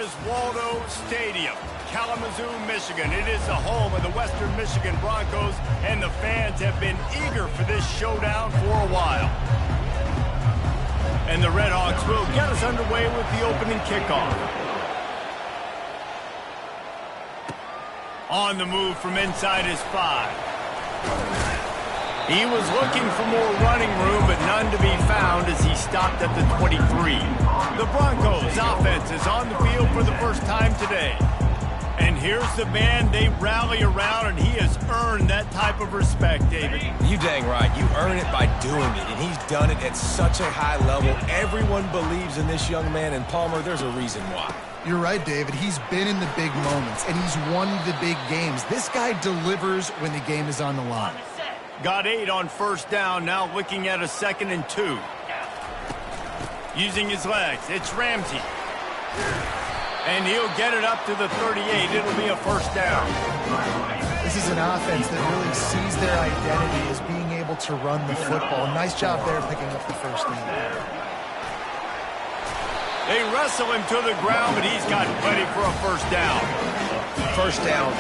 is Waldo Stadium, Kalamazoo, Michigan. It is the home of the Western Michigan Broncos, and the fans have been eager for this showdown for a while. And the Red Hawks will get us underway with the opening kickoff. On the move from inside his 5. He was looking for more running room, but none to be found as he stopped at the 23. The Broncos offense is on the field for the first time today. And here's the man they rally around, and he has earned that type of respect, David. You dang right. You earn it by doing it, and he's done it at such a high level. Everyone believes in this young man, and Palmer, there's a reason why. You're right, David. He's been in the big moments, and he's won the big games. This guy delivers when the game is on the line. Got 8 on first down, now looking at a 2nd and 2. Using his legs, it's Ramsey. And he'll get it up to the 38. It'll be a first down. This is an offense that really sees their identity as being able to run the football. Nice job there picking up the first down. They wrestle him to the ground, but he's got plenty for a first down. First down,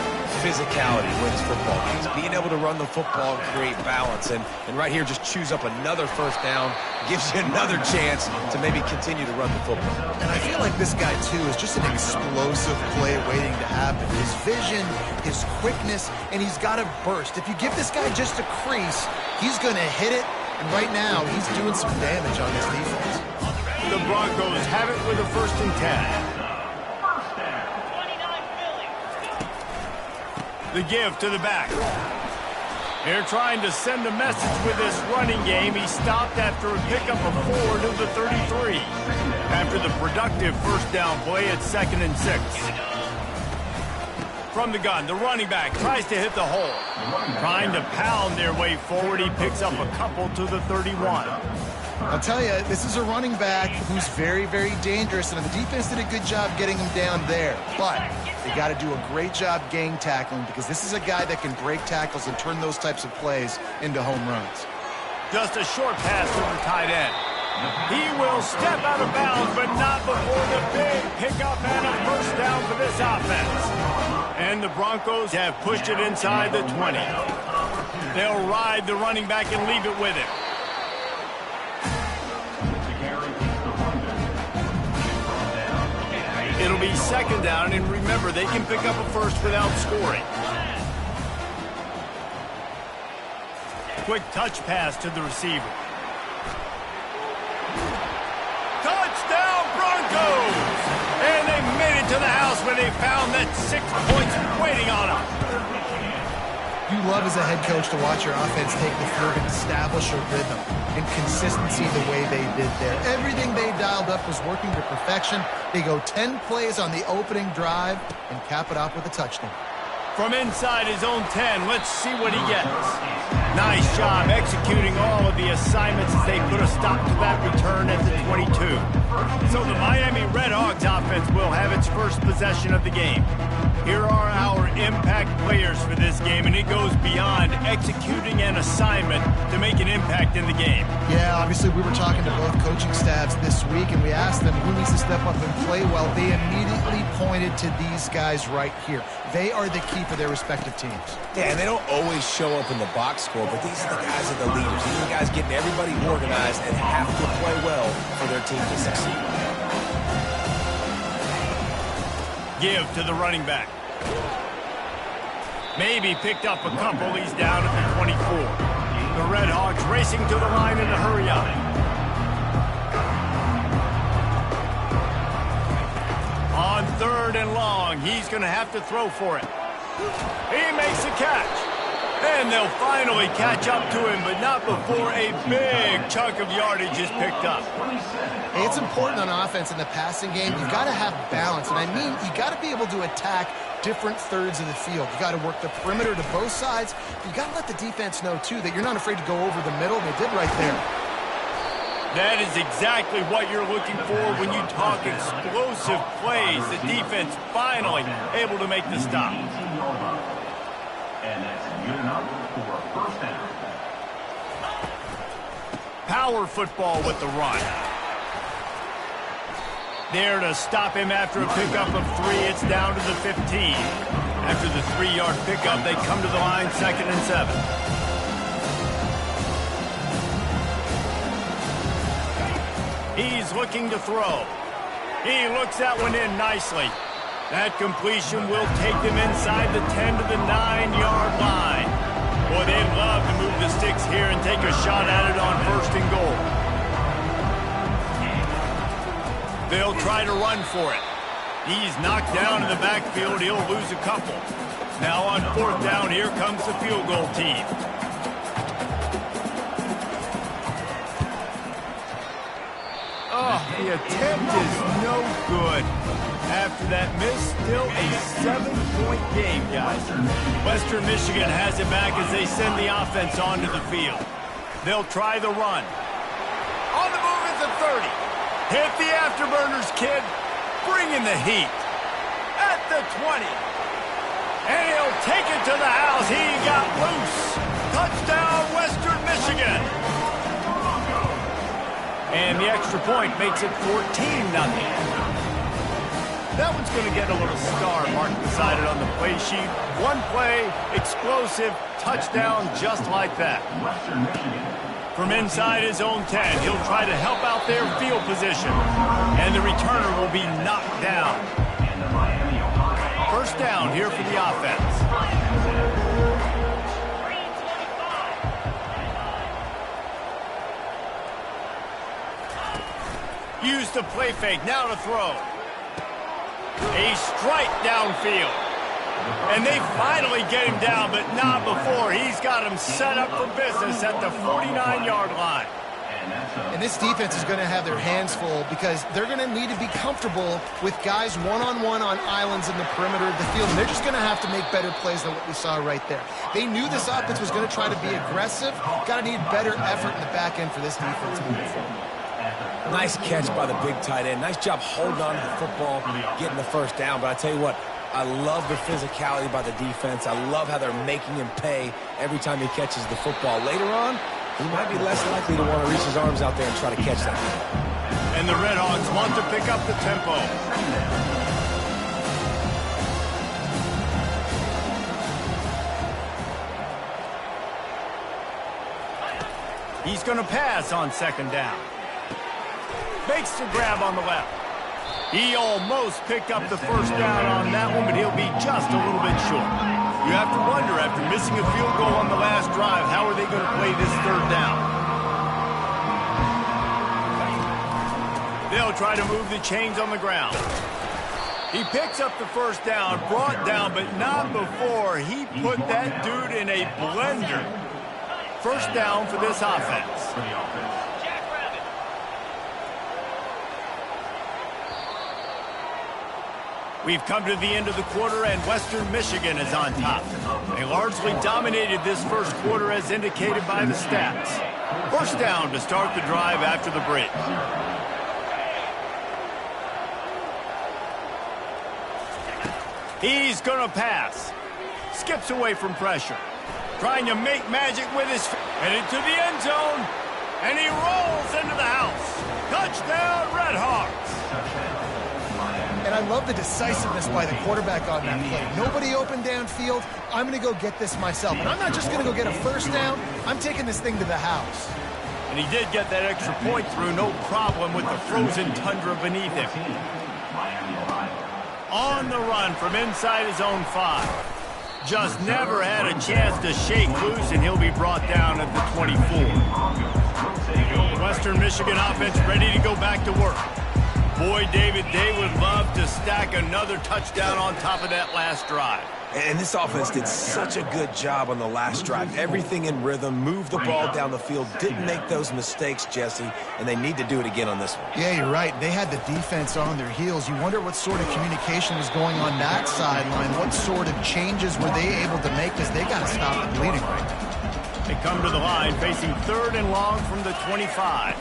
physicality wins football games. Being able to run the football and create balance. And right here, just choose up another first down. Gives you another chance to maybe continue to run the football. And I feel like this guy, too, is just an explosive play waiting to happen. His vision, his quickness, and he's got a burst. If you give this guy just a crease, he's going to hit it. And right now, he's doing some damage on this defense. The Broncos have it with a 1st and 10. The give to the back. They're trying to send a message with this running game. He stopped after a pickup of 4 to the 33. After the productive first down play, it's 2nd and 6. From the gun, the running back tries to hit the hole. Trying to pound their way forward, he picks up a couple to the 31. I'll tell you, this is a running back who's very, very dangerous, and the defense did a good job getting him down there. But they got to do a great job gang tackling, because this is a guy that can break tackles and turn those types of plays into home runs. Just a short pass to the tight end. He will step out of bounds, but not before the big pickup and a first down for this offense. And the Broncos have pushed it inside the 20. They'll ride the running back and leave it with him. It'll be 2nd down, and remember, they can pick up a first without scoring. Quick touch pass to the receiver. Touchdown, Broncos! And they made it to the house where they found that 6 points waiting on them. You love as a head coach to watch your offense take the field and establish a rhythm and consistency the way they did there. Everything they dialed up was working to perfection. They go 10 plays on the opening drive and cap it off with a touchdown. From inside his own 10, let's see what he gets. Nice job executing all of the assignments as they put a stop to that return at the 22. So the Miami Red Hawks offense will have its first possession of the game. Here are our impact players for this game, and it goes beyond executing an assignment to make an impact in the game. Yeah, obviously we were talking to both coaching staffs this week, and we asked them who needs to step up and play well. They immediately pointed to these guys right here. They are the key for their respective teams. Yeah, and they don't always show up in the box score, but these are the guys that are the leaders. These are the guys getting everybody organized and have to play well for their team to succeed. Give to the running back. Maybe picked up a couple. He's down at the 24. The Red Hawks racing to the line in a hurry up. On 3rd and long, he's going to have to throw for it. He makes a catch. And they'll finally catch up to him, but not before a big chunk of yardage is picked up. Hey, it's important on offense in the passing game. You've got to have balance. And I mean, you got to be able to attack different thirds of the field. You got to work the perimeter to both sides. You got to let the defense know, too, that you're not afraid to go over the middle. They did right there. That is exactly what you're looking for when you talk explosive plays. The defense finally able to make the stop. And that's good enough for a first down. Power football with the run. There to stop him after a pickup of 3. It's down to the 15. After the 3-yard pickup, they come to the line, 2nd and 7. He's looking to throw. He looks that one in nicely. That completion will take them inside the 10 to the 9-yard line. Boy, they'd love to move the sticks here and take a shot at it on 1st and goal. They'll try to run for it. He's knocked down in the backfield. He'll lose a couple. Now on 4th down, here comes the field goal team. Oh, the attempt is no good. After that miss, still a 7-point game, guys. Western Michigan has it back as they send the offense onto the field. They'll try the run. On the move is the 30. Hit the afterburners, kid. Bring in the heat. At the 20. And he'll take it to the house. He got loose. Touchdown, Western Michigan. And the extra point makes it 14-0. That one's going to get a little star mark beside it on the play sheet. One play, explosive, touchdown just like that. From inside his own 10, he'll try to help out their field position. And the returner will be knocked down. 1st down here for the offense. Use the play fake, now to throw. A strike downfield. And they finally get him down, but not before. He's got him set up for business at the 49-yard line. And this defense is going to have their hands full because they're going to need to be comfortable with guys one-on-one on islands in the perimeter of the field. And they're just going to have to make better plays than what we saw right there. They knew this offense was going to try to be aggressive. Got to need better effort in the back end for this defense moving forward. Nice catch by the big tight end. Nice job holding on to the football, getting the 1st down. But I tell you what, I love the physicality by the defense. I love how they're making him pay every time he catches the football. Later on, he might be less likely to want to reach his arms out there and try to catch that. And the Redhawks want to pick up the tempo. He's going to pass on 2nd down. Makes the grab on the left. He almost picked up the 1st down on that one, but he'll be just a little bit short. You have to wonder, after missing a field goal on the last drive, how are they going to play this 3rd down? They'll try to move the chains on the ground. He picks up the 1st down, brought down, but not before he put that dude in a blender. 1st down for this offense. We've come to the end of the quarter, and Western Michigan is on top. They largely dominated this 1st quarter as indicated by the stats. 1st down to start the drive after the break. He's going to pass. Skips away from pressure. Trying to make magic with his feet. Headed to the end zone. And he rolls into the house. Touchdown, Redhawks. And I love the decisiveness by the quarterback on that play. Nobody open downfield. I'm going to go get this myself. And I'm not just going to go get a 1st down. I'm taking this thing to the house. And he did get that extra point through, no problem with the frozen tundra beneath him. On the run from inside his own 5. Just never had a chance to shake loose, and he'll be brought down at the 24. Western Michigan offense ready to go back to work. Boy, David, they would love to stack another touchdown on top of that last drive. And this offense did such a good job on the last drive. Everything in rhythm, moved the ball down the field, didn't make those mistakes, Jesse, and they need to do it again on this one. Yeah, you're right. They had the defense on their heels. You wonder what sort of communication was going on that sideline. What sort of changes were they able to make, because they got to stop the bleeding right now. They come to the line facing 3rd and long from the 25.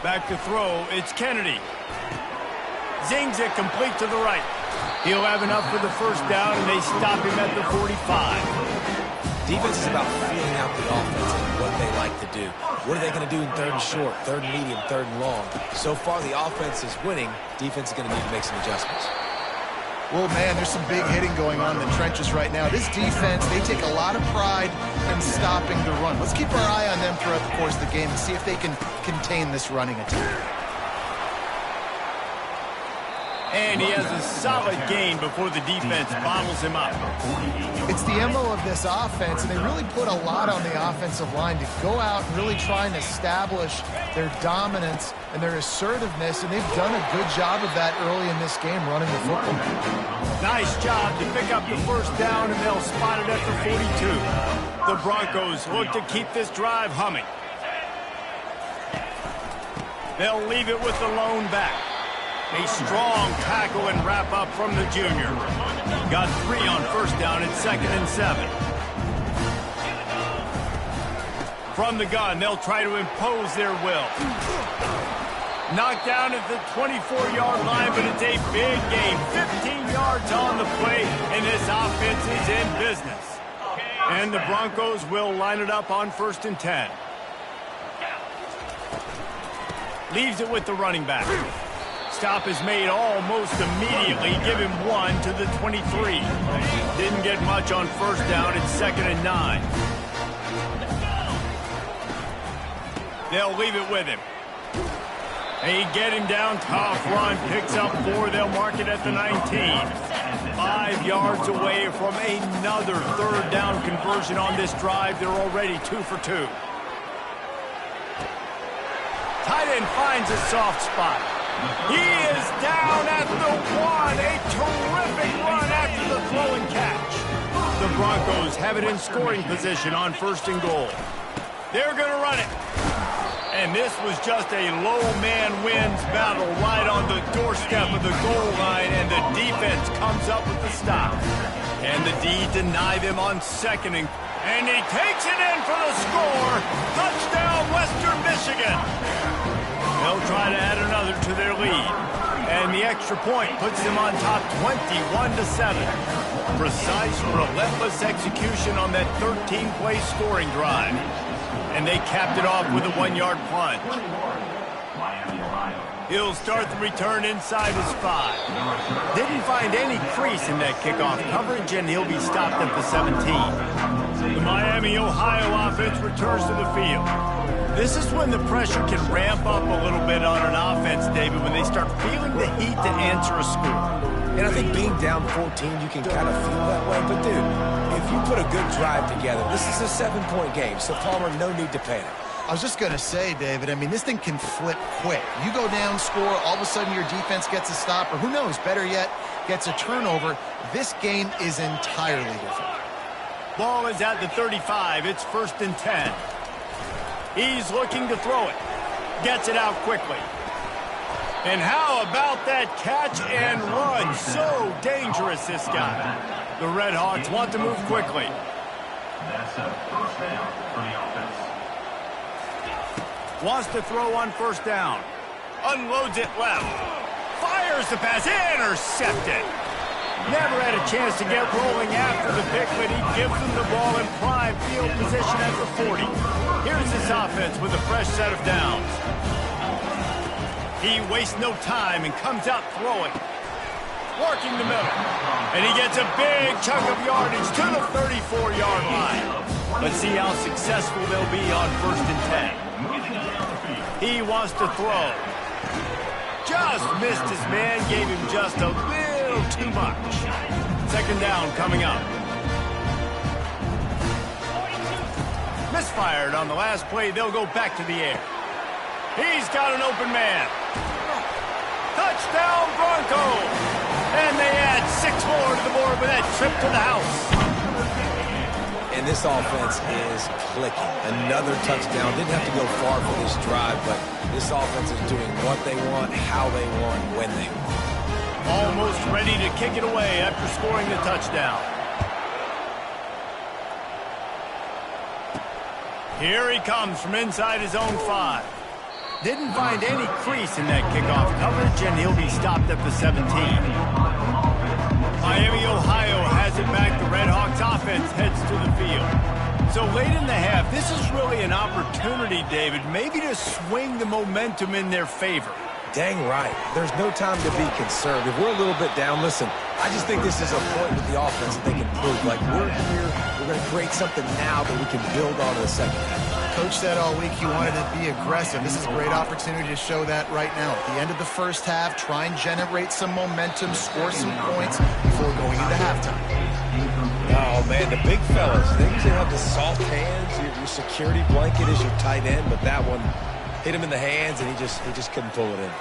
Back to throw, it's Kennedy. Zings it complete to the right. He'll have enough for the 1st down, and they stop him at the 45. Defense is about feeling out the offense and what they like to do. What are they going to do in third and short, third and medium, third and long? So far, the offense is winning. Defense is going to need to make some adjustments. Well, man, there's some big hitting going on in the trenches right now. This defense, they take a lot of pride in stopping the run. Let's keep our eye on them throughout the course of the game and see if they can contain this running attack. And he has a solid gain before the defense bottles him up. It's the MO of this offense, and they really put a lot on the offensive line to go out and really try and establish their dominance and their assertiveness, and they've done a good job of that early in this game running the football. Nice job to pick up the first down, and they'll spot it at the 42. The Broncos look to keep this drive humming. They'll leave it with the lone back. A strong tackle and wrap up from the junior. Got 3 on first down and 2nd and 7. From the gun, they'll try to impose their will. Knocked down at the 24-yard line, but it's a big gain. 15 yards on the play, and this offense is in business. And the Broncos will line it up on 1st and 10. Leaves it with the running back. Stop is made almost immediately. Give him 1 to the 23. Didn't get much on first down. It's 2nd and 9. They'll leave it with him. They get him down. Tough run. Picks up 4. They'll mark it at the 19. 5 yards away from another third down conversion on this drive. They're already 2 for 2. Tight end finds a soft spot. He is down at the 1. A terrific run after the throw and catch. The Broncos have it in scoring position on 1st and goal. They're going to run it. And this was just a low man wins battle right on the doorstep of the goal line, and the defense comes up with the stop. And the D deny them on 2nd and he takes it in for the score. Touchdown, Western Michigan. They'll try to add another to their lead. And the extra point puts them on top 21-7. Precise, relentless execution on that 13-play scoring drive. And they capped it off with a 1-yard plunge. He'll start the return inside his 5. Didn't find any crease in that kickoff coverage, and he'll be stopped at the 17. The Miami, Ohio offense returns to the field. This is when the pressure can ramp up a little bit on an offense, David, when they start feeling the heat to answer a score. And I think being down 14, you can kind of feel that way. But, dude, if you put a good drive together, this is a 7-point game, so Palmer, no need to panic. I was just going to say, David, I mean, this thing can flip quick. You go down, score, all of a sudden your defense gets a stop, or who knows, better yet, gets a turnover. This game is entirely different. Ball is at the 35. It's 1st and 10. He's looking to throw it. Gets it out quickly. And how about that catch and run? So dangerous, this guy. The Red Hawks want to move quickly. That's a first down for the offense. Wants to throw on 1st down. Unloads it left. Fires the pass. Intercepted. Never had a chance to get rolling after the pick, but he gives them the ball in prime field position at the 40. Here's this offense with a fresh set of downs. He wastes no time and comes out throwing. Working the middle. And he gets a big chunk of yardage to the 34-yard line. Let's see how successful they'll be on 1st and 10. He wants to throw. Just missed his man, gave him just a little too much. 2nd down coming up. Misfired on the last play. They'll go back to the air. He's got an open man. Touchdown, Broncos! And they add 6 more to the board with that trip to the house. And this offense is clicking. Another touchdown. Didn't have to go far for this drive, but this offense is doing what they want, how they want, when they want. Almost ready to kick it away after scoring the touchdown. Here he comes from inside his own 5. Didn't find any crease in that kickoff coverage, and he'll be stopped at the 17. Miami, Ohio has it back. The Red Hawks offense heads to the field. This is really an opportunity, David, maybe to swing the momentum in their favor. Dang right. There's no time to be concerned. If we're a little bit down, listen, I just think this is a point with the offense that they can prove. Like, we're here, we're going to create something now that we can build on in the second half. Coach said all week he wanted to be aggressive. This is a great opportunity to show that right now. At the end of the first half, try and generate some momentum, score some points before going into halftime. Oh, man, the big fellas, they usually have the soft hands. Your security blanket is your tight end, but that one hit him in the hands, and he just couldn't pull it in.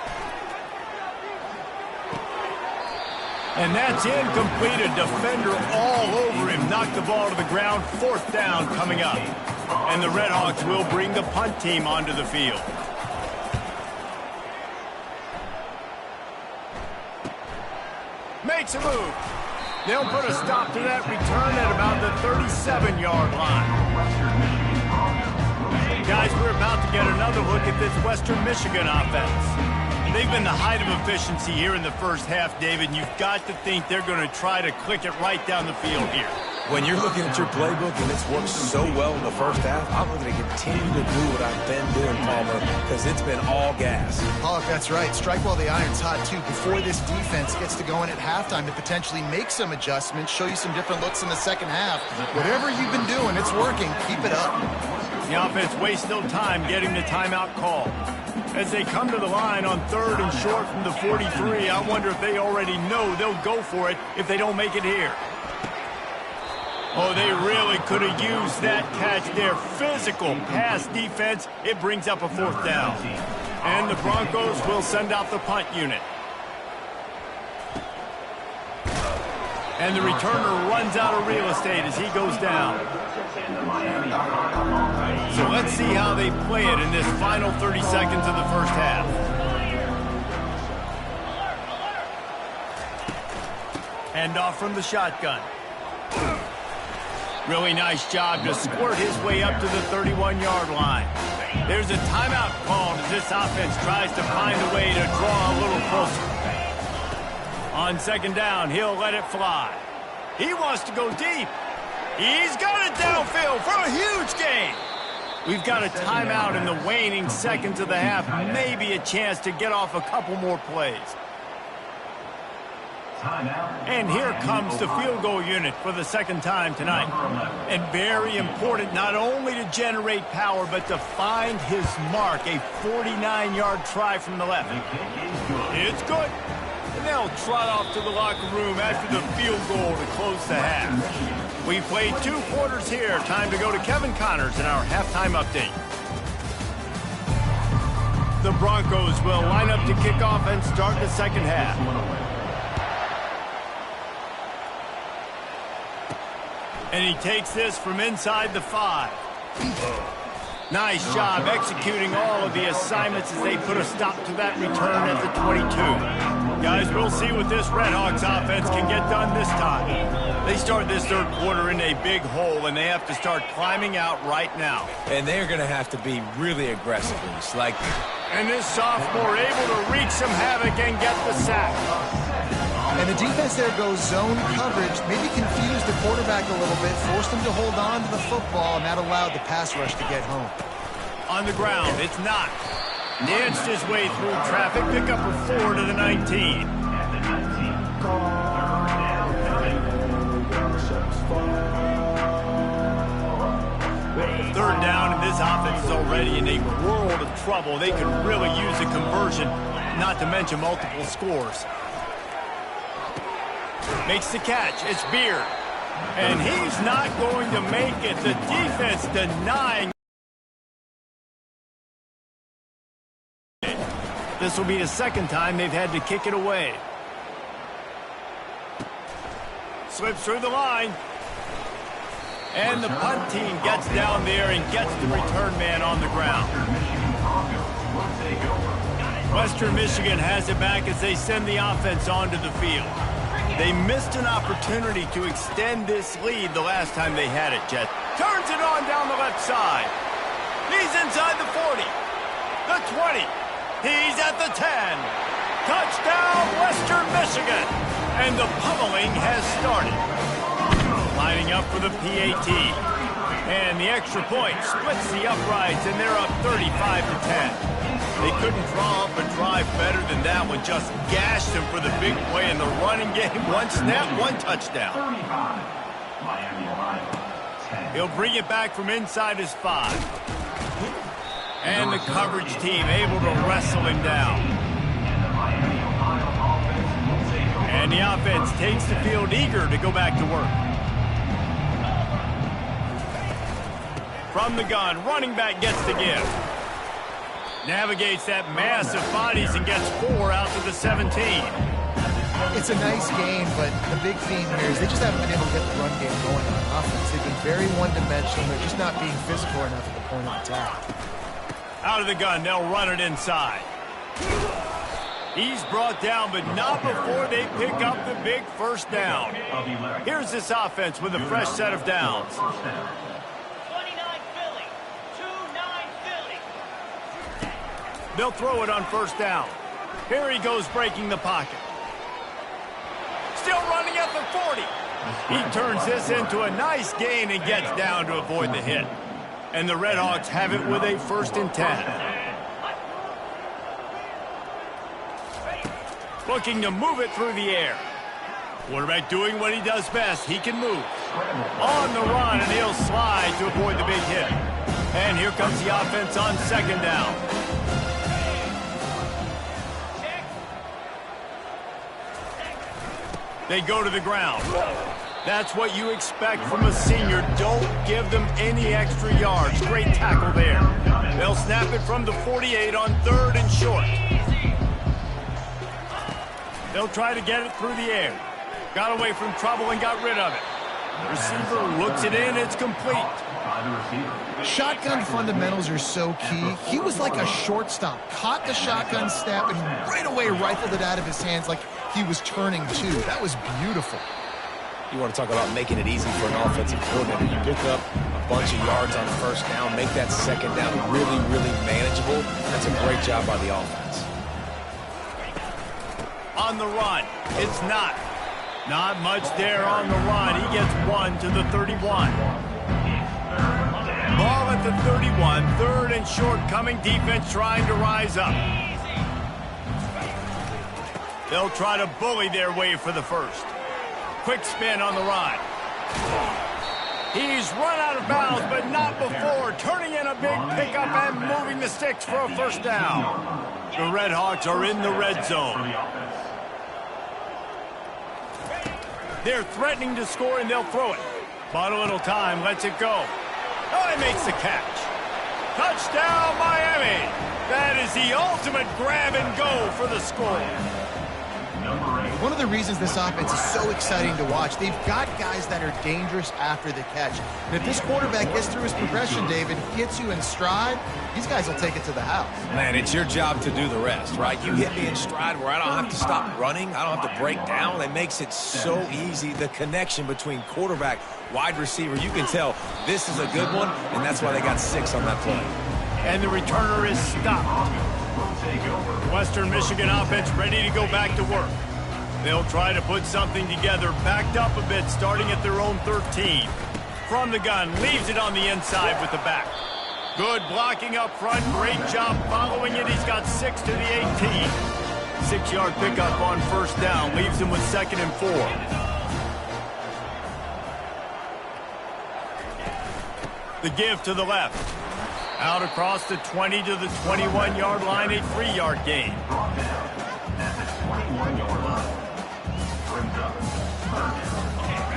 And that's incomplete. A defender all over him. Knocked the ball to the ground. 4th down coming up. And the Redhawks will bring the punt team onto the field. Makes a move. They'll put a stop to that return at about the 37-yard line. Guys, we're about to get another look at this Western Michigan offense. They've been the height of efficiency here in the first half, David, and you've got to think they're going to try to click it right down the field here. When you're looking at your playbook and it's worked so well in the first half, I'm going to continue to do what I've been doing, Palmer, because it's been all gas. Pollock, that's right. Strike while the iron's hot, too. Before this defense gets to going at halftime to potentially make some adjustments, show you some different looks in the second half. Whatever you've been doing, it's working. Keep it up. The offense wastes no time getting the timeout call. As they come to the line on 3rd and short from the 43, I wonder if they already know they'll go for it if they don't make it here. Oh, they really could have used that catch there. Physical pass defense. It brings up a 4th down. And the Broncos will send out the punt unit. And the returner runs out of real estate as he goes down. So let's see how they play it in this final 30 seconds of the first half. Hand off from the shotgun. Really nice job to squirt his way up to the 31-yard line. There's a timeout called as this offense tries to find a way to draw a little closer. On 2nd down, he'll let it fly. He wants to go deep. He's got it downfield for a huge gain. We've got a timeout in the waning seconds of the half. Maybe a chance to get off a couple more plays. And here comes the field goal unit for the 2nd time tonight. And very important not only to generate power, but to find his mark. A 49-yard try from the left. It's good. And they'll trot off to the locker room after the field goal to close the half. We played 2 quarters here. Time to go to Kevin Connors in our halftime update. The Broncos will line up to kick off and start the 2nd half. And he takes this from inside the 5. Nice job executing all of the assignments as they put a stop to that return at the 22. Guys, we'll see what this Redhawks offense can get done this time. They start this 3rd quarter in a big hole, and they have to start climbing out right now. And they're going to have to be really aggressive in this. And this sophomore able to wreak some havoc and get the sack. And the defense there goes zone coverage, maybe confused the quarterback a little bit, forced him to hold on to the football, and that allowed the pass rush to get home. On the ground, it's not. Danced his way through traffic, pick up a 4 to the 19. Third down, and this offense is already in a world of trouble. They could really use a conversion, not to mention multiple scores. Makes the catch. It's Beard. And he's not going to make it. The defense denying. This will be the 2nd time they've had to kick it away. Slips through the line. And the punt team gets down there and gets the return man on the ground. Western Michigan has it back as they send the offense onto the field. They missed an opportunity to extend this lead the last time they had it, Jet. Turns it on down the left side. He's inside the 40. The 20. He's at the 10. Touchdown, Western Michigan. And the pummeling has started. Lining up for the PAT. And the extra point splits the uprights, and they're up 35-10. They couldn't draw up a drive better than that one. Just gashed him for the big play in the running game. One snap, one touchdown. 35. Miami Ohio, 10. He'll bring it back from inside his 5. And the coverage team able to wrestle him down. And the offense takes the field eager to go back to work. From the gun, running back gets the give. Navigates that mass of bodies and gets 4 out to the 17. It's a nice game, but the big theme here is they just haven't been able to get the run game going on offense. They've been very one-dimensional. They're just not being physical enough at the point of attack. Out of the gun, they'll run it inside. He's brought down, but not before they pick up the big first down. Here's this offense with a fresh set of downs. They'll throw it on first down. Here he goes breaking the pocket. Still running at the 40. He turns this into a nice gain and gets down to avoid the hit. And the Redhawks have it with a 1st and 10. Looking to move it through the air. Quarterback doing what he does best. He can move. On the run, and he'll slide to avoid the big hit. And here comes the offense on 2nd down. They go to the ground. That's what you expect from a senior. Don't give them any extra yards. Great tackle there. They'll snap it from the 48 on 3rd and short. They'll try to get it through the air. Got away from trouble and got rid of it. The receiver looks it in. It's complete. Shotgun fundamentals are so key. He was like a shortstop. Caught the shotgun snap and right away rifled it out of his hands like he was turning two. That was beautiful. You want to talk about making it easy for an offensive coordinator. You pick up a bunch of yards on 1st down, make that 2nd down really, really manageable. That's a great job by the offense. On the run, it's not. Not much there on the run. He gets 1 to the 31. Ball at the 31, 3rd and short, coming defense trying to rise up. They'll try to bully their way for the 1st. Quick spin on the run. He's run out of bounds, but not before. Turning in a big pickup and moving the sticks for a 1st down. The Redhawks are in the red zone. They're threatening to score, and they'll throw it. But a little time, lets it go. Oh, he makes the catch. Touchdown, Miami. That is the ultimate grab and go for the score. One of the reasons this offense is so exciting to watch, they've got guys that are dangerous after the catch. And if this quarterback gets through his progression, David, gets you in stride, these guys will take it to the house. Man, it's your job to do the rest, right? You hit me in stride where I don't have to stop running. I don't have to break down. It makes it so easy. The connection between quarterback, wide receiver, you can tell this is a good one, and that's why they got 6 on that play. And the returner is stopped. Western Michigan offense ready to go back to work. They'll try to put something together, backed up a bit, starting at their own 13. From the gun, leaves it on the inside with the back. Good blocking up front, great job following it. He's got 6 to the 18. 6-yard pickup on 1st down, leaves him with 2nd and 4. The give to the left. Out across the 20 to the 21-yard line, a 3-yard gain.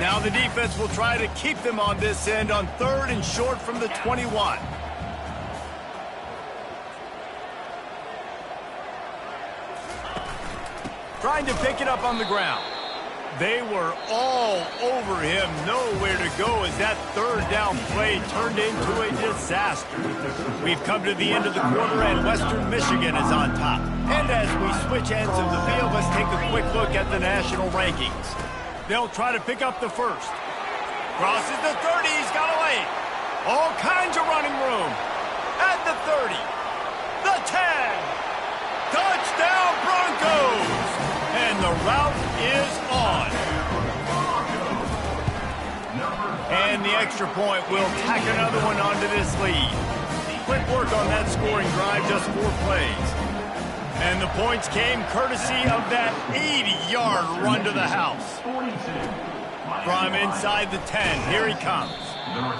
Now the defense will try to keep them on this end on 3rd and short from the 21. Trying to pick it up on the ground. They were all over him, nowhere to go as that 3rd down play turned into a disaster. We've come to the end of the quarter and Western Michigan is on top. And as we switch ends of the field, let's take a quick look at the national rankings. They'll try to pick up the 1st. Crosses the 30, he's got away. All kinds of running room. At the 30, the 10. Touchdown Broncos! And the route is on. And the extra point will tack another one onto this lead. Quick work on that scoring drive, just 4 plays. And the points came courtesy of that 80-yard run to the house. From inside the 10, here he comes.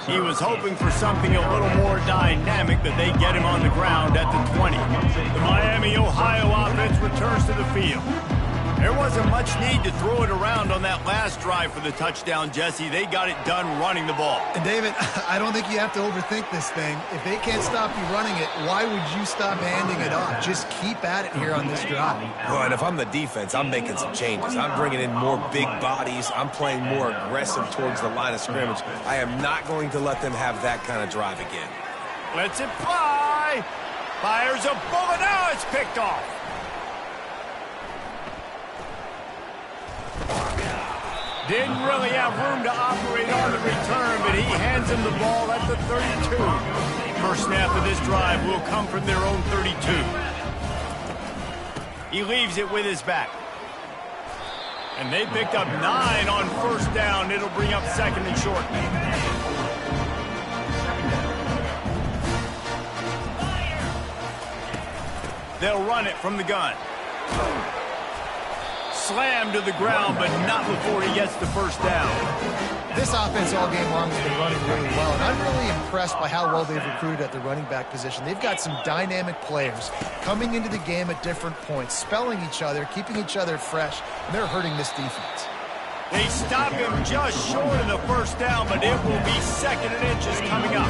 He was hoping for something a little more dynamic, but they get him on the ground at the 20. The Miami, Ohio offense returns to the field. There wasn't much need to throw it around on that last drive for the touchdown, Jesse. They got it done running the ball. And David, I don't think you have to overthink this thing. If they can't stop you running it, why would you stop handing it off? Just keep at it here on this drive. Well, and if I'm the defense, I'm making some changes. I'm bringing in more big bodies. I'm playing more aggressive towards the line of scrimmage. I am not going to let them have that kind of drive again. Lets it fly. Fires a bullet. Now it's picked off. Didn't really have room to operate on the return, but he hands him the ball at the 32. First snap of this drive will come from their own 32. He leaves it with his back. And they picked up 9 on first down. It'll bring up second and short. They'll run it from the gun. Slammed to the ground, but not before he gets the first down. This offense all game long has been running really well, and I'm really impressed by how well they've recruited at the running back position. They've got some dynamic players coming into the game at different points, spelling each other, keeping each other fresh, and they're hurting this defense. They stop him just short of the first down, but it will be second and inches coming up.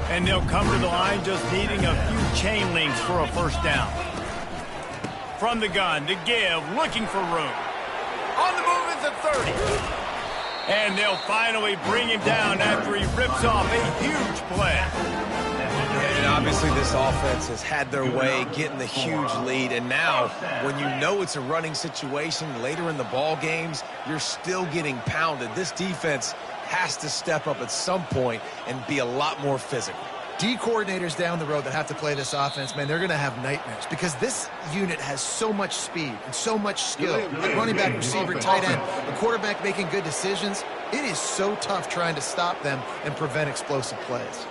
And they'll come to the line just needing a few chain links for a first down. From the gun to give, looking for room. On the move at the 30. And they'll finally bring him down after he rips off a huge play. And obviously this offense has had their way, getting the huge lead. And now, when you know it's a running situation later in the ball games, you're still getting pounded. This defense has to step up at some point and be a lot more physical. D coordinators down the road that have to play this offense, man, they're going to have nightmares because this unit has so much speed and so much skill. Like running back, receiver, tight end, the quarterback making good decisions. It is so tough trying to stop them and prevent explosive plays.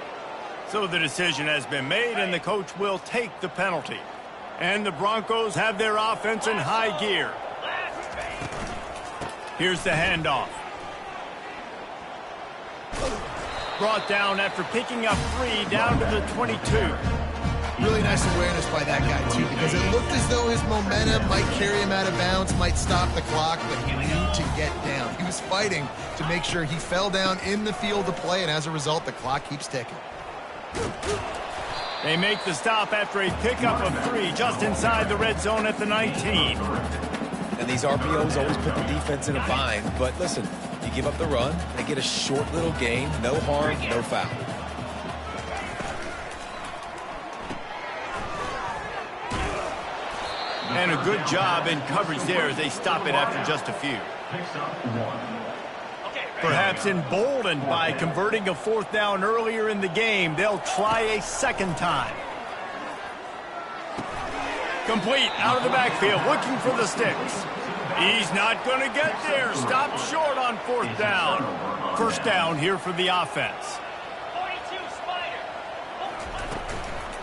So the decision has been made, and the coach will take the penalty. And the Broncos have their offense in high gear. Here's the handoff. Brought down after picking up 3 down to the 22. Really nice awareness by that guy, too, because it looked as though his momentum might carry him out of bounds, might stop the clock, but he knew to get down. He was fighting to make sure he fell down in the field to play, and as a result, the clock keeps ticking. They make the stop after a pickup of 3 just inside the red zone at the 19. And these RPOs always put the defense in a bind, but listen, you give up the run, they get a short little gain, no harm, no foul. And a good job in coverage there as they stop it after just a few. Perhaps emboldened by converting a 4th down earlier in the game, they'll try a second time. Complete out of the backfield, looking for the sticks. He's not going to get there. Stopped short on 4th down. First down here for the offense. 42 Spider.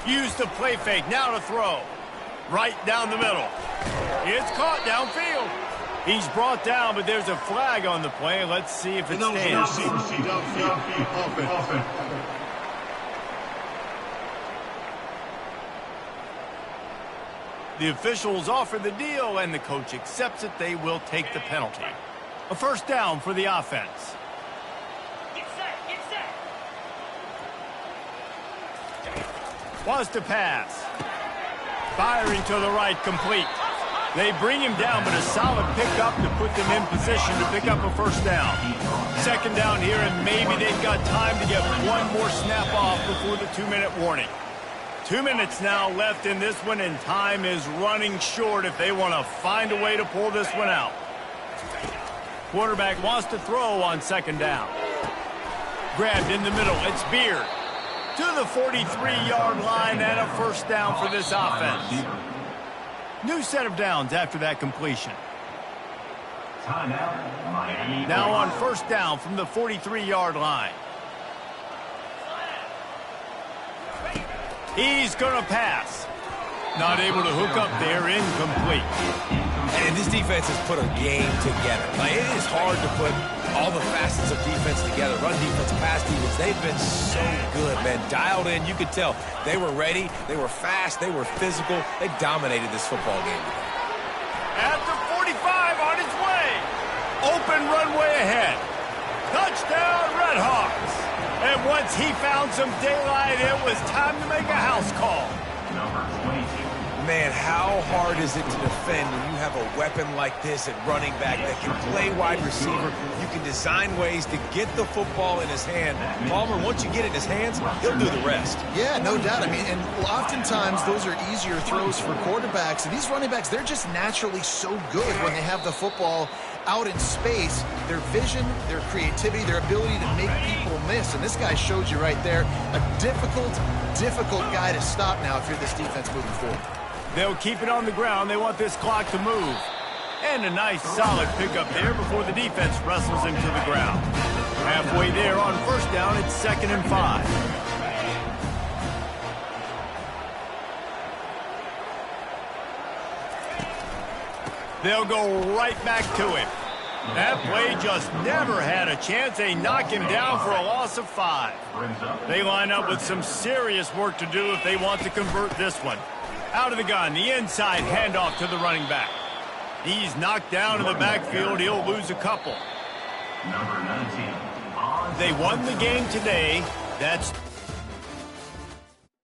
Use the play fake, now to throw. Right down the middle. It's caught downfield. He's brought down, but there's a flag on the play. Let's see if it stands. The officials offer the deal, and the coach accepts it. They will take the penalty. A first down for the offense. Get set, get set. Was to pass. Firing to the right, complete. They bring him down, but a solid pickup to put them in position to pick up a first down. Second down here, and maybe they've got time to get one more snap off before the 2-minute warning. 2 minutes now left in this one, and time is running short if they want to find a way to pull this one out. Quarterback wants to throw on second down. Grabbed in the middle. It's Beard to the 43-yard line, and a first down for this offense. New set of downs after that completion. Timeout, Miami. Now on first down from the 43-yard line. He's going to pass. Not able to hook up there, incomplete. And this defense has put a game together. Like, it is hard to put all the facets of defense together. Run defense, pass defense. They've been so good, man. Dialed in. You could tell they were ready. They were fast. They were physical. They dominated this football game today. At the 45 on his way. Open runway ahead. Touchdown, Redhawks. And once he found some daylight, it was time to make a house call. Number 22. Man, how hard is it to defend when you have a weapon like this at running back that can play wide receiver? You can design ways to get the football in his hand. Palmer, once you get it in his hands, he'll do the rest. Yeah, no doubt. I mean, and oftentimes those are easier throws for quarterbacks. And these running backs, they're just naturally so good when they have the football out in space. Their vision, their creativity, their ability to make people miss. And this guy showed you right there, a difficult guy to stop now if you're this defense moving forward. They'll keep it on the ground. They want this clock to move. And a nice solid pickup there before the defense wrestles him to the ground. Halfway there on first down, it's 2nd and 5. They'll go right back to him. That play just never had a chance. They knock him down for a loss of 5. They line up with some serious work to do if they want to convert this one. Out of the gun, the inside handoff to the running back. He's knocked down in the backfield. He'll lose a couple. Number 19. They won the game today. That's